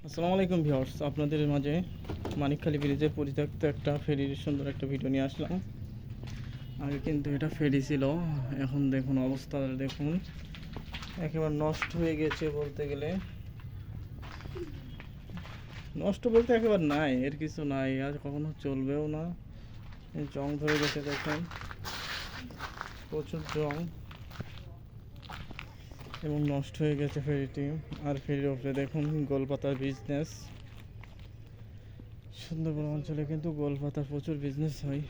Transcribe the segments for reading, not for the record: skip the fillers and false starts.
আসসালামু আলাইকুম ভিউয়ার্স, আপনাদের মাঝে মানিকখালী ব্রিজের পরিত্যক্ত একটা ফেরির সুন্দর একটা ভিডিও নিয়ে আসলাম। আগে কিন্তু এটা ফেরি ছিল, এখন দেখুন অবস্থা, দেখুন একেবারে নষ্ট হয়ে গেছে বলতে গেলে। নষ্ট বলতে একেবারে নাই, এর কিছু নাই, আর কখনো চলবেও না। জং ধরে গেছে, দেখুন প্রচুর জং এবং নষ্ট হয়ে গেছে ফেরিটি। আর ফেরির উপরে দেখুন গোলপাতার বিজনেস। সুন্দরবন অঞ্চলে কিন্তু গোলপাতার প্রচুর বিজনেস হয়,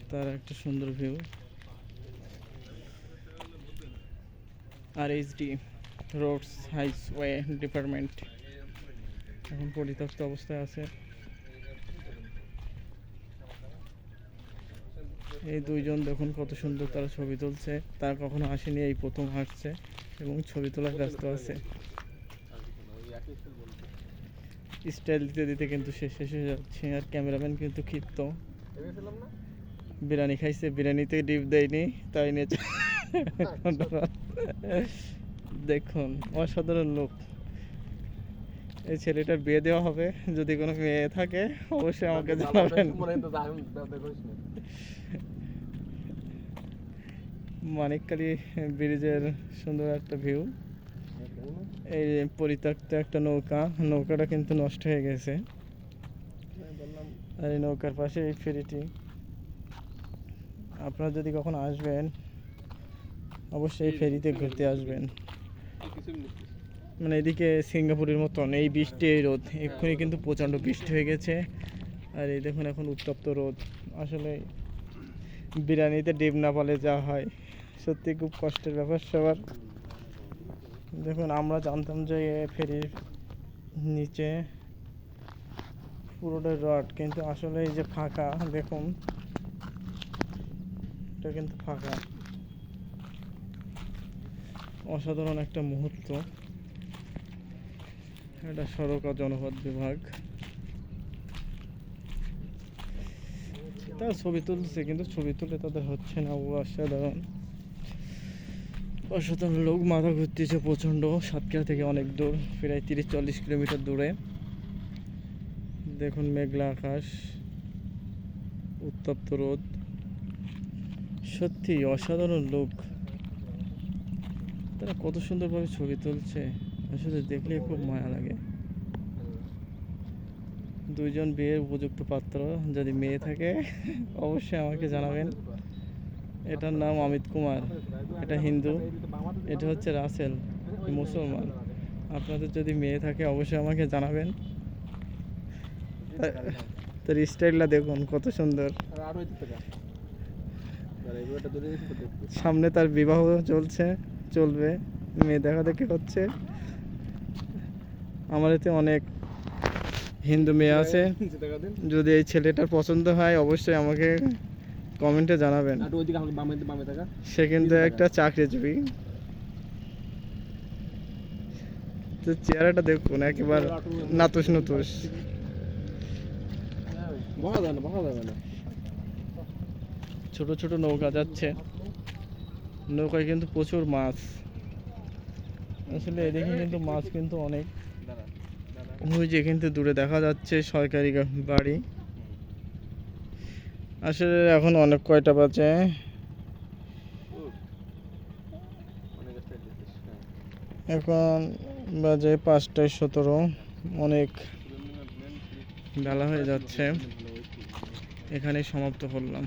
তার একটা সুন্দর ভিউ। আর এইচডি রোডস হাইওয়ে ডিপার্টমেন্ট এখন পরিত্যক্ত অবস্থায় আছে। এই দুইজন দেখুন কত সুন্দর তারা ছবি তুলছে, তারা কখনো আসেনি, এই প্রথম হাঁটছে এবং ছবি তোলার ব্যস্ত আছে। স্টাইল দিতে দিতে কিন্তু শেষ হয়ে যাচ্ছে, আর ক্যামেরাম্যান কিন্তু ক্ষিপ্ত। বিরিয়ানি খাইছে, বিরিয়ানিতে ডিপ দেয়নি, তাই নিয়ে দেখুন অসাধারণ লোক। এই ছেলেটার বিয়ে দেওয়া হবে, যদি কোনো মেয়ে থাকে অবশ্যই আমাকে জানাবেন। মানিকখালী ব্রিজের সুন্দর একটা ভিউ। এই পরিত্যক্ত একটা নৌকাটা কিন্তু নষ্ট হয়ে গেছে, আর এই নৌকার পাশে এই ফেরিটি। আপনারা যদি কখনো আসবেন অবশ্যই এই ফেরিতে ঘুরতে আসবেন। মানে এদিকে সিঙ্গাপুরের মতন এই বৃষ্টি, এই রোদ, এক্ষুনি কিন্তু প্রচণ্ড বৃষ্টি হয়ে গেছে। আর এই দেখুন এখন উত্তপ্ত রোদ। আসলে বিরিয়ানিতে ডিম না পালে যা হয়, সত্যি খুব কষ্টের ব্যাপার সবার। দেখুন আমরা জানতাম যে ফেরির নিচে পুরোটা রড, কিন্তু আসলে এই যে ফাঁকা, দেখুন এটা কিন্তু ফাঁকা। অসাধারণ একটা মুহূর্ত। এটা সড়ক ও জনপথ বিভাগ, তারা ছবি তুলছে কিন্তু ছবি তুলে তাদের হচ্ছে না। অসাধারণ লোক, মাথা ঘুরতেছে প্রচণ্ড। সাতক্ষীরা থেকে অনেক দূর, প্রায় 30-40 কিলোমিটার দূরে। দেখুন মেঘলা আকাশ, উত্তপ্ত রোদ, সত্যি অসাধারণ লোক। তারা কত সুন্দরভাবে ছবি তুলছে, আসলে দেখলে খুব মায়া লাগে। দুইজন বিয়ের উপযুক্ত পাত্র, যদি মেয়ে থাকে অবশ্যই আমাকে জানাবেন। এটার নাম অমিত কুমার, এটা হিন্দু, এটা হচ্ছে রাসেল, মুসলমান। আপনাদের যদি মেয়ে থাকে অবশ্যই আমাকে জানাবেন। তার স্টাইলটা দেখুন কত সুন্দর। সামনে তার বিবাহ চলবে, মেয়ে দেখা দেখি হচ্ছে। আমার এতে অনেক হিন্দু মেয়ে আছে, যদি এই ছেলেটার পছন্দ হয় অবশ্যই আমাকে কমেন্টে জানাবেন। সে কিন্তু একটা চাকরিজীবী। তো চেহারাটা দেখুন একেবারে নাতুস নুতুস। ছোট ছোট নৌকা যাচ্ছে, নৌকায় কিন্তু প্রচুর মাছ। আসলে এদিকে কিন্তু মাছ কিন্তু অনেক। ওই যে কিন্তু দূরে দেখা যাচ্ছে সরকারি বাড়ি। আসলে এখন অনেক কয়টা বাজে, এখন বাজে 5:17। অনেক বেলা হয়ে যাচ্ছে, এখানেই সমাপ্ত করলাম।